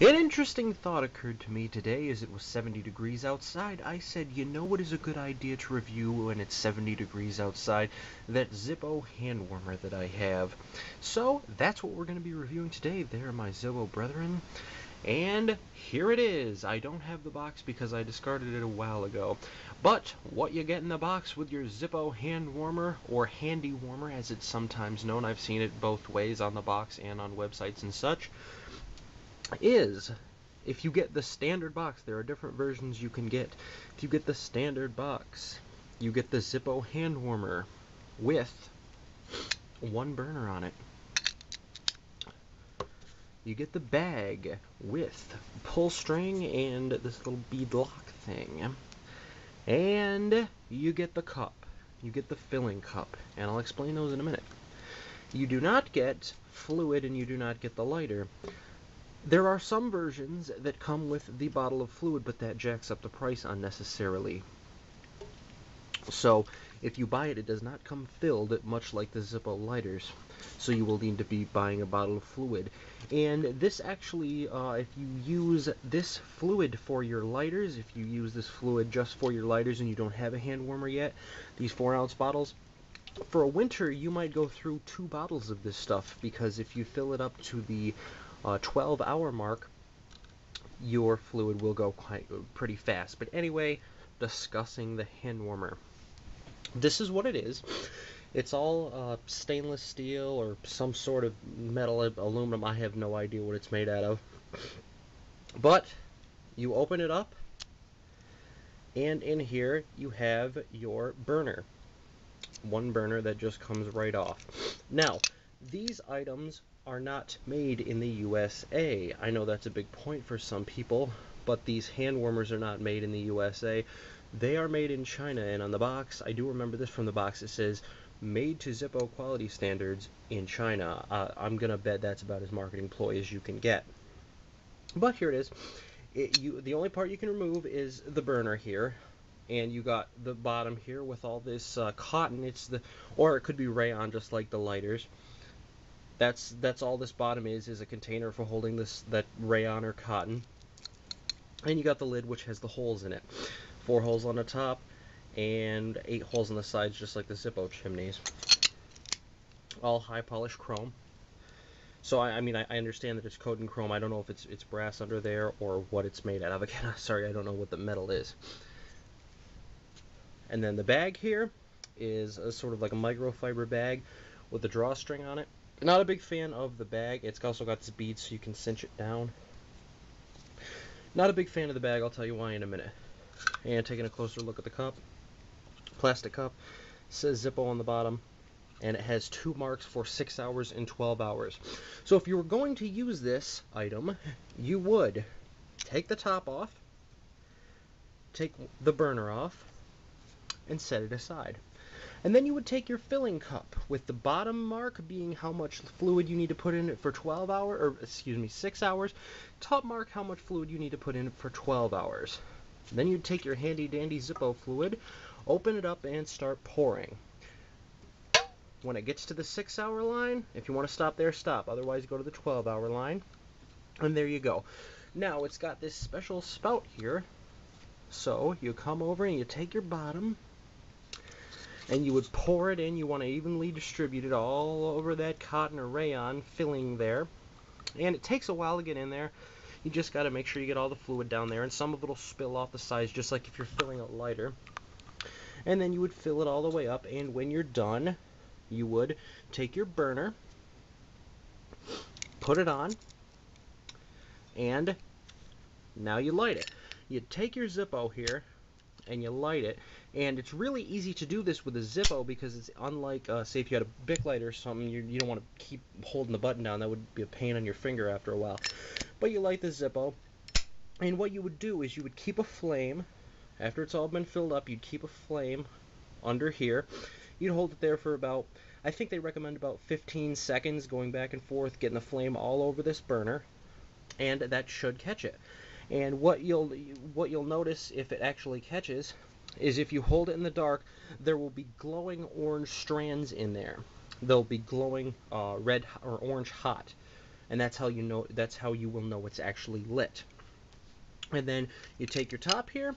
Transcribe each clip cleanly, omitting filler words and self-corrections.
An interesting thought occurred to me today as it was 70 degrees outside. I said, you know what is a good idea to review when it's 70 degrees outside? That Zippo hand warmer that I have. So that's what we're going to be reviewing today. There, my Zippo brethren. And here it is. I don't have the box because I discarded it a while ago. But what you get in the box with your Zippo hand warmer, or handy warmer as it's sometimes known, I've seen it both ways on the box and on websites and such, is if you get the standard box, there are different versions you can get. If you get the standard box, you get the Zippo hand warmer with one burner on it. You get the bag with pull string and this little bead lock thing. And you get the cup. You get the filling cup. And I'll explain those in a minute. You do not get fluid and you do not get the lighter. There are some versions that come with the bottle of fluid, but that jacks up the price unnecessarily. So if you buy it, it does not come filled, much like the Zippo lighters. So you will need to be buying a bottle of fluid. And this actually, if you use this fluid for your lighters, if you use this fluid just for your lighters and you don't have a hand warmer yet, these 4-ounce bottles, for a winter you might go through 2 bottles of this stuff, because if you fill it up to the 12-hour mark, your fluid will go pretty fast. But anyway, discussing the hand warmer. This is what it is. It's all stainless steel or some sort of metal, aluminum. I have no idea what it's made out of. But you open it up, and in here you have your burner. One burner that just comes right off. Now, these items are not made in the USA. I know that's a big point for some people, but these hand warmers are not made in the USA. They are made in China, and on the box, I do remember this from the box, it says made to Zippo quality standards in China. I'm gonna bet that's about as marketing ploy as you can get. But here it is. The only part you can remove is the burner here, and you got the bottom here with all this cotton. Or it could be rayon, just like the lighters. That's all this bottom is a container for holding that rayon or cotton. And you got the lid, which has the holes in it. 4 holes on the top and 8 holes on the sides, just like the Zippo chimneys. All high polished chrome. So I mean, I understand that it's coated in chrome. I don't know if it's brass under there or what it's made out of. Again, sorry, I don't know what the metal is. And then the bag here is sort of like a microfiber bag with a drawstring on it. Not a big fan of the bag. It's also got this bead so you can cinch it down. Not a big fan of the bag, I'll tell you why in a minute. And taking a closer look at the cup. Plastic cup. It says Zippo on the bottom. And it has 2 marks for 6 hours and 12 hours. So if you were going to use this item, you would take the top off, take the burner off, and set it aside. And then you would take your filling cup, with the bottom mark being how much fluid you need to put in it for 6 hours. Top mark how much fluid you need to put in it for 12 hours. Then you'd take your handy dandy Zippo fluid, open it up, and start pouring. When it gets to the 6-hour line, if you want to stop there, stop. Otherwise, go to the 12-hour line. And there you go. Now, it's got this special spout here. So, you come over and you take your bottom, and you would pour it in. You want to evenly distribute it all over that cotton or rayon filling there. And it takes a while to get in there. You just got to make sure you get all the fluid down there, and some of it will spill off the sides, just like if you're filling a lighter. And then you would fill it all the way up, and when you're done, you would take your burner, put it on, and now you light it. You take your Zippo here, and you light it. And it's really easy to do this with a Zippo, because it's unlike, say, if you had a Bic lighter or something, you don't want to keep holding the button down. That would be a pain on your finger after a while. But you light the Zippo, and what you would do is you would keep a flame. After it's all been filled up, you'd keep a flame under here. You'd hold it there for about, I think they recommend about 15 seconds, going back and forth, getting the flame all over this burner, and that should catch it. And what you'll notice if it actually catches is if you hold it in the dark, there will be glowing orange strands in there. They'll be glowing red or orange hot. and that's how you will know it's actually lit. And then you take your top here,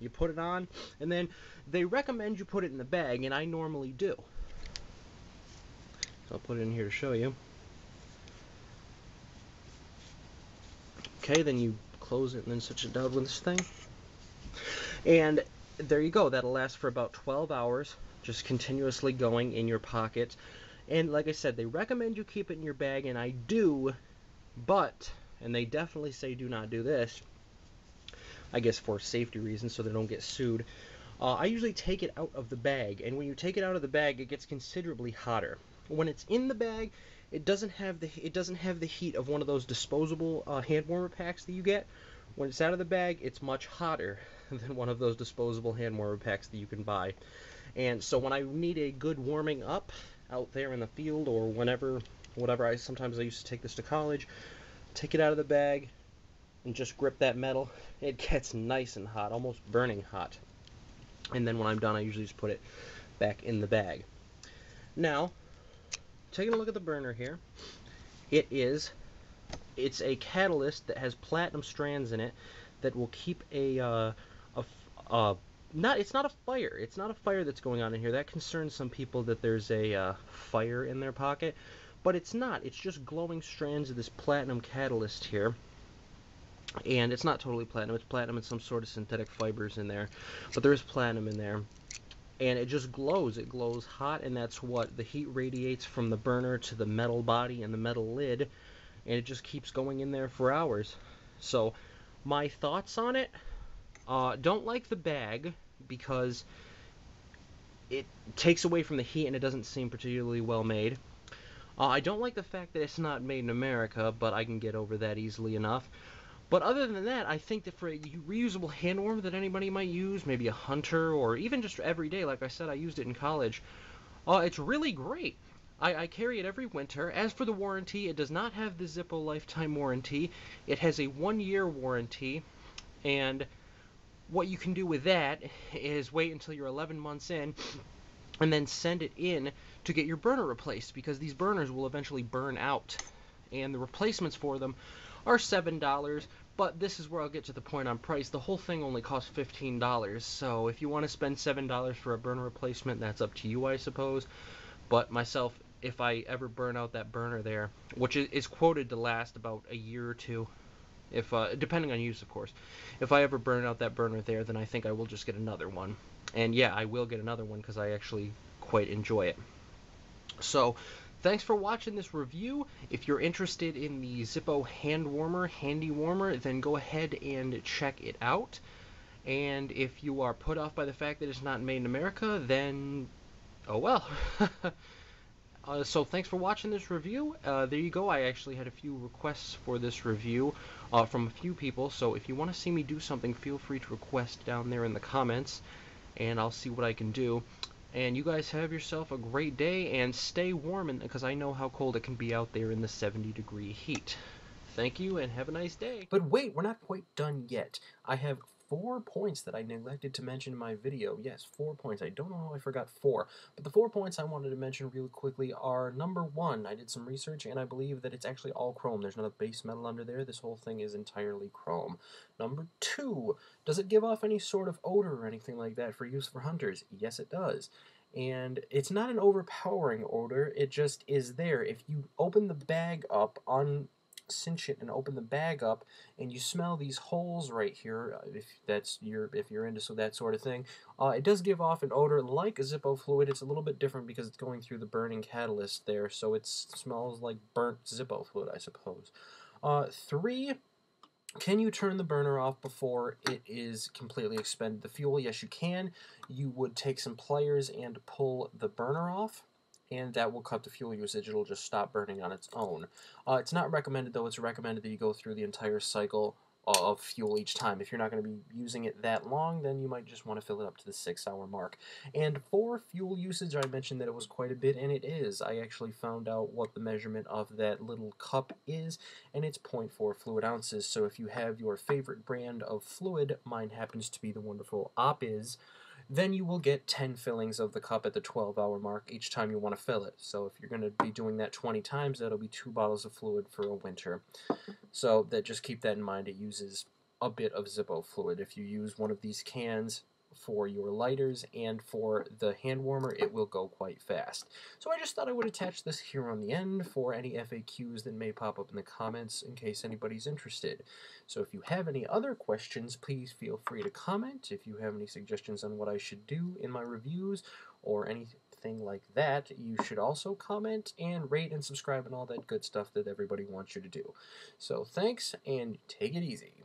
you put it on, and then they recommend you put it in the bag, and I normally do. So I'll put it in here to show you. Okay, then you close it and then switch it down with this thing. And there you go. That'll last for about 12 hours, just continuously going in your pocket. And like I said, they recommend you keep it in your bag, and I do, but, and they definitely say do not do this, I guess for safety reasons so they don't get sued. I usually take it out of the bag, and when you take it out of the bag, it gets considerably hotter. When it's in the bag, it doesn't have the heat of one of those disposable hand warmer packs that you get. When it's out of the bag, it's much hotter than one of those disposable hand warmer packs that you can buy. And so when I need a good warming up out there in the field or whatever, sometimes I used to take this to college, take it out of the bag and just grip that metal. It gets nice and hot, almost burning hot. And then when I'm done, I usually just put it back in the bag. Now, taking a look at the burner here, it's a catalyst that has platinum strands in it that will keep it's not a fire. It's not a fire that's going on in here. That concerns some people that there's a fire in their pocket, but it's not. It's just glowing strands of this platinum catalyst here. And it's not totally platinum. It's platinum and some sort of synthetic fibers in there, but there is platinum in there. And it just glows. It glows hot, and that's what the heat radiates from the burner to the metal body and the metal lid, and it just keeps going in there for hours. So my thoughts on it, don't like the bag because it takes away from the heat and it doesn't seem particularly well made. I don't like the fact that it's not made in America, but I can get over that easily enough. But other than that, I think that for a reusable hand warmer that anybody might use, maybe a hunter, or even just every day, like I said, I used it in college, it's really great. I carry it every winter. As for the warranty, it does not have the Zippo lifetime warranty. It has a 1-year warranty, and what you can do with that is wait until you're 11 months in, and then send it in to get your burner replaced, because these burners will eventually burn out, and the replacements for them are $7, but this is where I'll get to the point on price. The whole thing only costs $15, so if you want to spend $7 for a burner replacement, that's up to you, I suppose. But myself, if I ever burn out that burner there, which is quoted to last about a year or two, if depending on use, of course, if I ever burn out that burner there, then I think I will just get another one. And yeah, I will get another one because I actually quite enjoy it. So thanks for watching this review. If you're interested in the Zippo handy warmer, then go ahead and check it out. And if you are put off by the fact that it's not made in America, then oh well. So thanks for watching this review. There you go. I actually had a few requests for this review from a few people. So if you want to see me do something, feel free to request down there in the comments, and I'll see what I can do. And you guys have yourself a great day, and stay warm, because I know how cold it can be out there in the 70-degree heat. Thank you, and have a nice day. But wait, we're not quite done yet. I have 4 points that I neglected to mention in my video. Yes, 4 points. I don't know how I forgot 4. But the 4 points I wanted to mention really quickly are, number 1, I did some research, and I believe that it's actually all chrome. There's not a base metal under there. This whole thing is entirely chrome. Number 2, does it give off any sort of odor or anything like that for use for hunters? Yes, it does. And it's not an overpowering odor. It just is there. If you open the bag up, cinch it and open the bag up, and you smell these holes right here, if you're into that sort of thing, it does give off an odor like a Zippo fluid. It's a little bit different because it's going through the burning catalyst there, so it smells like burnt Zippo fluid, I suppose. 3, can you turn the burner off before it is completely expended the fuel? Yes, you can. You would take some pliers and pull the burner off, and that will cut the fuel usage. It'll just stop burning on its own. It's not recommended, though. It's recommended that you go through the entire cycle of fuel each time. If you're not going to be using it that long, then you might just want to fill it up to the 6-hour mark. And for fuel usage, I mentioned that it was quite a bit, and it is. I actually found out what the measurement of that little cup is, and it's 0.4 fluid ounces. So if you have your favorite brand of fluid, mine happens to be the wonderful Opiz, then you will get 10 fillings of the cup at the 12-hour mark each time you want to fill it. So if you're going to be doing that 20 times, that'll be 2 bottles of fluid for a winter. So just keep that in mind. It uses a bit of Zippo fluid. If you use one of these cans for your lighters and for the hand warmer, it will go quite fast. So I just thought I would attach this here on the end for any FAQs that may pop up in the comments in case anybody's interested. So if you have any other questions, please feel free to comment. If you have any suggestions on what I should do in my reviews or anything like that, you should also comment and rate and subscribe and all that good stuff that everybody wants you to do. So thanks, and take it easy.